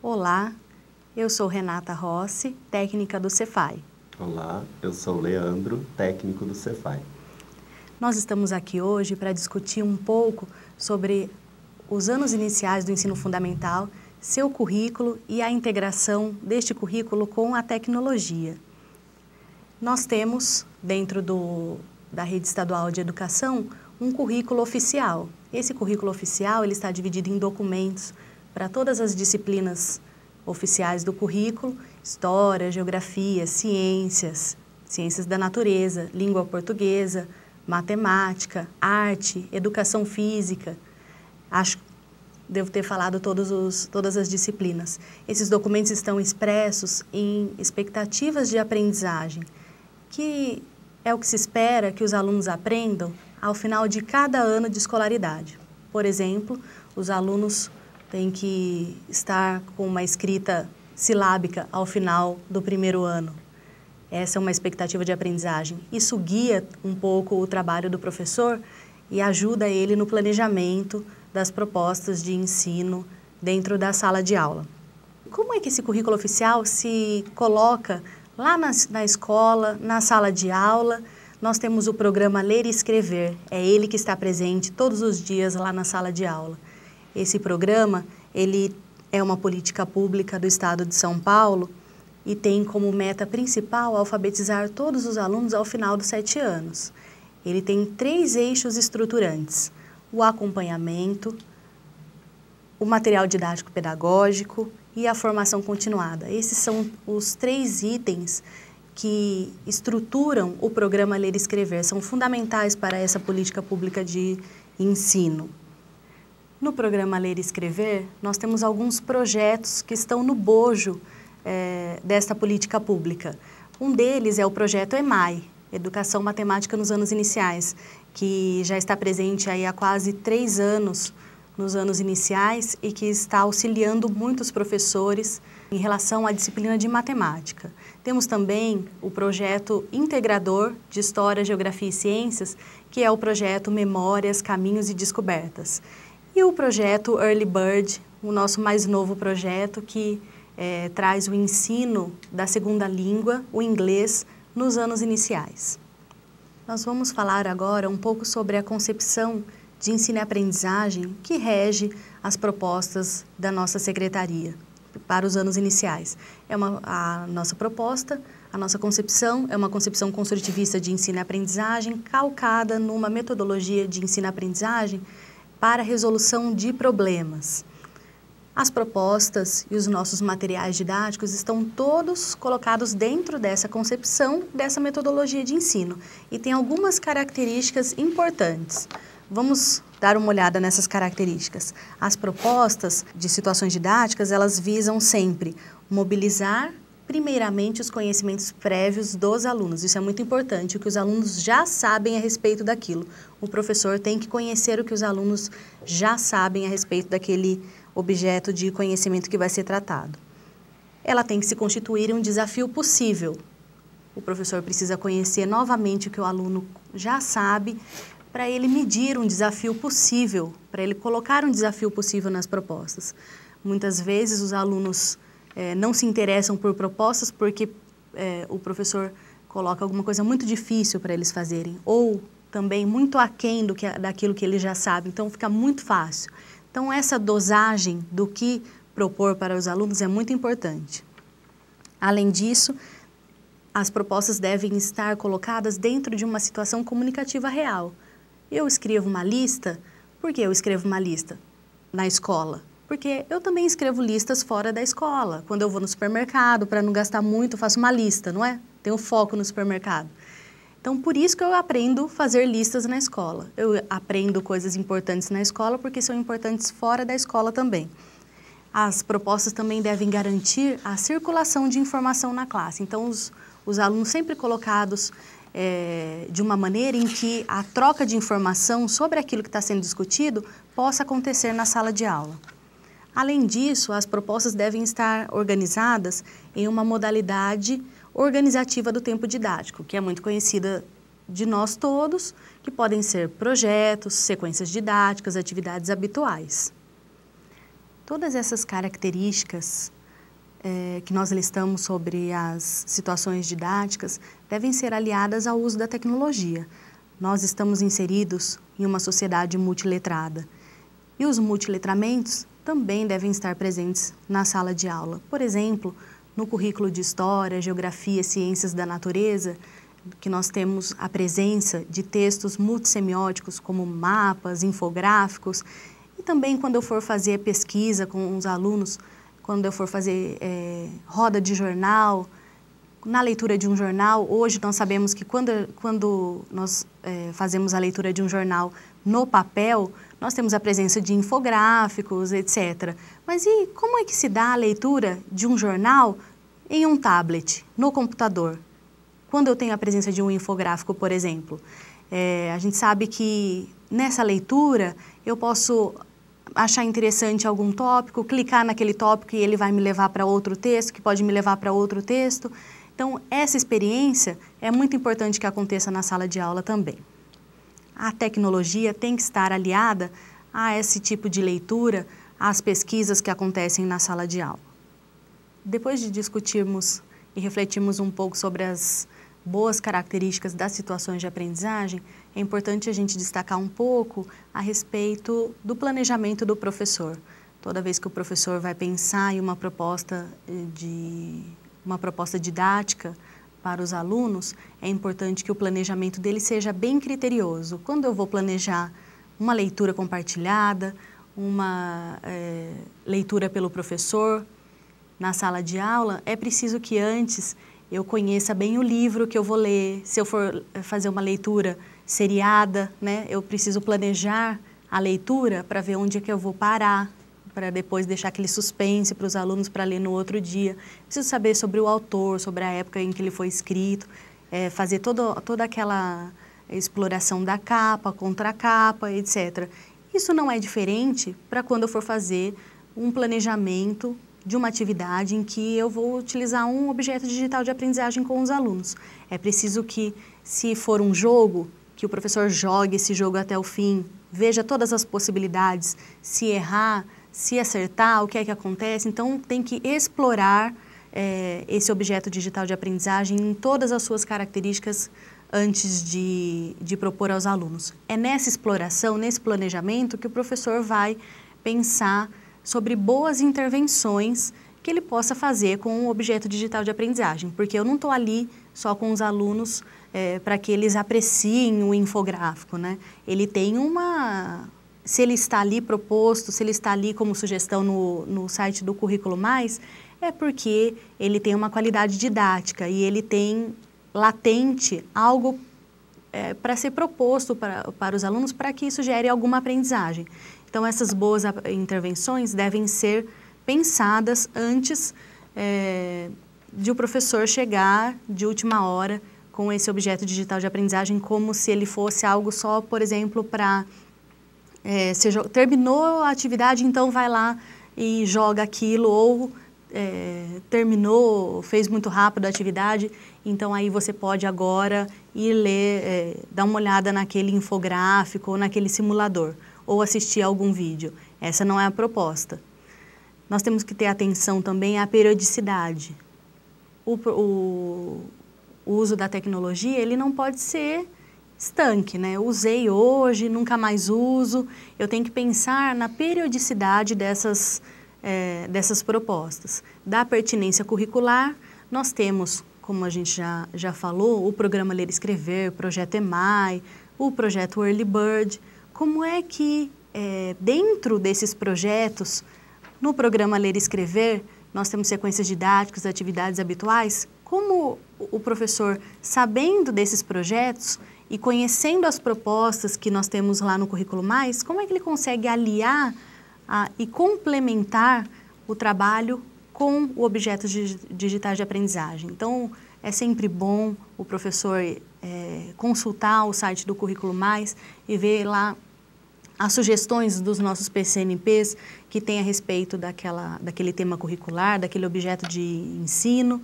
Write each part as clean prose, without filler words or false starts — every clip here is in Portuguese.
Olá, eu sou Renata Rossi, técnica do Cefai. Olá, eu sou Leandro, técnico do Cefai. Nós estamos aqui hoje para discutir um pouco sobre os anos iniciais do ensino fundamental, seu currículo e a integração deste currículo com a tecnologia. Nós temos, dentro da rede estadual de educação, um currículo oficial. Esse currículo oficial ele está dividido em documentos para todas as disciplinas oficiais do currículo: História, Geografia, Ciências, Ciências da Natureza, Língua Portuguesa, Matemática, Arte, Educação Física. Devo ter falado todas as disciplinas. Esses documentos estão expressos em expectativas de aprendizagem, que é o que se espera que os alunos aprendam ao final de cada ano de escolaridade. Por exemplo, os alunos têm que estar com uma escrita silábica ao final do primeiro ano. Essa é uma expectativa de aprendizagem. Isso guia um pouco o trabalho do professor e ajuda ele no planejamento das propostas de ensino dentro da sala de aula. Como é que esse currículo oficial se coloca lá na escola, na sala de aula? Nós temos o programa Ler e Escrever. É ele que está presente todos os dias lá na sala de aula. Esse programa, ele é uma política pública do Estado de São Paulo e tem como meta principal alfabetizar todos os alunos ao final dos 7 anos. Ele tem 3 eixos estruturantes: o acompanhamento, o material didático pedagógico e a formação continuada. Esses são os 3 itens que estruturam o programa Ler e Escrever, são fundamentais para essa política pública de ensino. No programa Ler e Escrever, nós temos alguns projetos que estão no bojo desta política pública. Um deles é o projeto EMAI, Educação Matemática nos Anos Iniciais, que já está presente aí há quase 3 anos nos anos iniciais e que está auxiliando muitos professores em relação à disciplina de matemática. Temos também o projeto integrador de História, Geografia e Ciências, que é o projeto Memórias, Caminhos e Descobertas. E o projeto Early Bird, o nosso mais novo projeto, que traz o ensino da segunda língua, o inglês, nos anos iniciais. Nós vamos falar agora um pouco sobre a concepção de ensino e aprendizagem que rege as propostas da nossa secretaria para os anos iniciais. A nossa proposta, a nossa concepção é uma concepção construtivista de ensino e aprendizagem calcada numa metodologia de ensino e aprendizagem para a resolução de problemas. As propostas e os nossos materiais didáticos estão todos colocados dentro dessa concepção, dessa metodologia de ensino. E tem algumas características importantes. Vamos dar uma olhada nessas características. As propostas de situações didáticas, elas visam sempre mobilizar, primeiramente, os conhecimentos prévios dos alunos. Isso é muito importante, o que os alunos já sabem a respeito daquilo. O professor tem que conhecer o que os alunos já sabem a respeito daquele objeto de conhecimento que vai ser tratado. Ela tem que se constituir em um desafio possível. O professor precisa conhecer novamente o que o aluno já sabe para ele medir um desafio possível, para ele colocar um desafio possível nas propostas. Muitas vezes os alunos não se interessam por propostas porque o professor coloca alguma coisa muito difícil para eles fazerem, ou também muito aquém daquilo que eles já sabem, então fica muito fácil. Então, essa dosagem do que propor para os alunos é muito importante. Além disso, as propostas devem estar colocadas dentro de uma situação comunicativa real. Eu escrevo uma lista. Por que eu escrevo uma lista na escola? Porque eu também escrevo listas fora da escola. Quando eu vou no supermercado, para não gastar muito, eu faço uma lista, não é? Tenho foco no supermercado. Então, por isso que eu aprendo a fazer listas na escola. Eu aprendo coisas importantes na escola porque são importantes fora da escola também. As propostas também devem garantir a circulação de informação na classe. Então, os alunos sempre colocados de uma maneira em que a troca de informação sobre aquilo que está sendo discutido possa acontecer na sala de aula. Além disso, as propostas devem estar organizadas em uma modalidade organizativa do tempo didático, que é muito conhecida de nós todos, que podem ser projetos, sequências didáticas, atividades habituais. Todas essas características que nós listamos sobre as situações didáticas devem ser aliadas ao uso da tecnologia. Nós estamos inseridos em uma sociedade multiletrada e os multiletramentos também devem estar presentes na sala de aula. Por exemplo, no currículo de História, Geografia, Ciências da Natureza, que nós temos a presença de textos multissemióticos como mapas, infográficos, e também quando eu for fazer pesquisa com os alunos, quando eu for fazer roda de jornal, na leitura de um jornal, hoje nós sabemos que quando nós fazemos a leitura de um jornal no papel, nós temos a presença de infográficos, etc. Mas e como é que se dá a leitura de um jornal em um tablet, no computador? Quando eu tenho a presença de um infográfico, por exemplo, a gente sabe que nessa leitura eu posso achar interessante algum tópico, clicar naquele tópico e ele vai me levar para outro texto, que pode me levar para outro texto. Então, essa experiência é muito importante que aconteça na sala de aula também. A tecnologia tem que estar aliada a esse tipo de leitura, às pesquisas que acontecem na sala de aula. Depois de discutirmos e refletirmos um pouco sobre as boas características das situações de aprendizagem, é importante a gente destacar um pouco a respeito do planejamento do professor. Toda vez que o professor vai pensar em uma proposta didática para os alunos, é importante que o planejamento dele seja bem criterioso. Quando eu vou planejar uma leitura compartilhada, uma leitura pelo professor na sala de aula, é preciso que antes eu conheça bem o livro que eu vou ler. Se eu for fazer uma leitura seriada, né, eu preciso planejar a leitura para ver onde é que eu vou parar, para depois deixar aquele suspense para os alunos para ler no outro dia. Preciso saber sobre o autor, sobre a época em que ele foi escrito, fazer toda aquela exploração da capa, contracapa, etc. Isso não é diferente para quando eu for fazer um planejamento de uma atividade em que eu vou utilizar um objeto digital de aprendizagem com os alunos. É preciso que, se for um jogo, que o professor jogue esse jogo até o fim, veja todas as possibilidades, se errar, se acertar, o que é que acontece. Então, tem que explorar esse objeto digital de aprendizagem em todas as suas características antes de propor aos alunos. É nessa exploração, nesse planejamento, que o professor vai pensar sobre boas intervenções que ele possa fazer com o objeto digital de aprendizagem, porque eu não estou ali só com os alunos para que eles apreciem o infográfico, né? Ele tem se ele está ali proposto, se ele está ali como sugestão no site do Currículo Mais, é porque ele tem uma qualidade didática e ele tem latente algo para ser proposto para os alunos para que isso gere alguma aprendizagem. Então, essas boas intervenções devem ser pensadas antes de o professor chegar de última hora com esse objeto digital de aprendizagem, como se ele fosse algo só, por exemplo, para... terminou a atividade, então vai lá e joga aquilo, ou terminou, fez muito rápido a atividade, então aí você pode agora ir ler, dar uma olhada naquele infográfico ou naquele simulador, ou assistir a algum vídeo. Essa não é a proposta. Nós temos que ter atenção também à periodicidade. O uso da tecnologia, ele não pode ser estanque, né? Eu usei hoje, nunca mais uso. Eu tenho que pensar na periodicidade dessas propostas. Da pertinência curricular, nós temos, como a gente já falou, o programa Ler e Escrever, o projeto EMAI, o projeto Early Bird. Como é que, dentro desses projetos, no programa Ler e Escrever, nós temos sequências didáticas, atividades habituais, como o professor, sabendo desses projetos e conhecendo as propostas que nós temos lá no Currículo Mais, como é que ele consegue aliar e complementar o trabalho com o objeto digital de aprendizagem? Então, é sempre bom o professor consultar o site do Currículo Mais e ver lá as sugestões dos nossos PCNPs que tem a respeito daquele tema curricular, daquele objeto de ensino,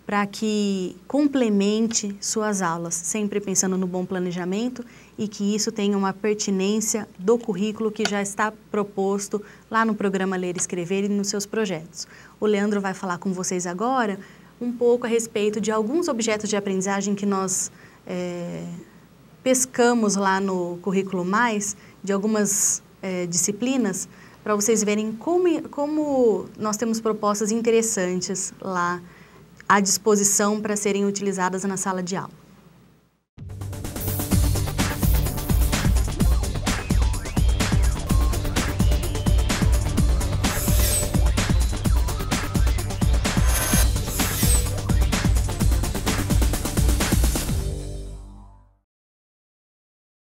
para que complemente suas aulas, sempre pensando no bom planejamento e que isso tenha uma pertinência do currículo que já está proposto lá no programa Ler e Escrever e nos seus projetos. O Leandro vai falar com vocês agora um pouco a respeito de alguns objetos de aprendizagem que nós pescamos lá no Currículo Mais, de algumas disciplinas, para vocês verem como nós temos propostas interessantes lá à disposição para serem utilizadas na sala de aula.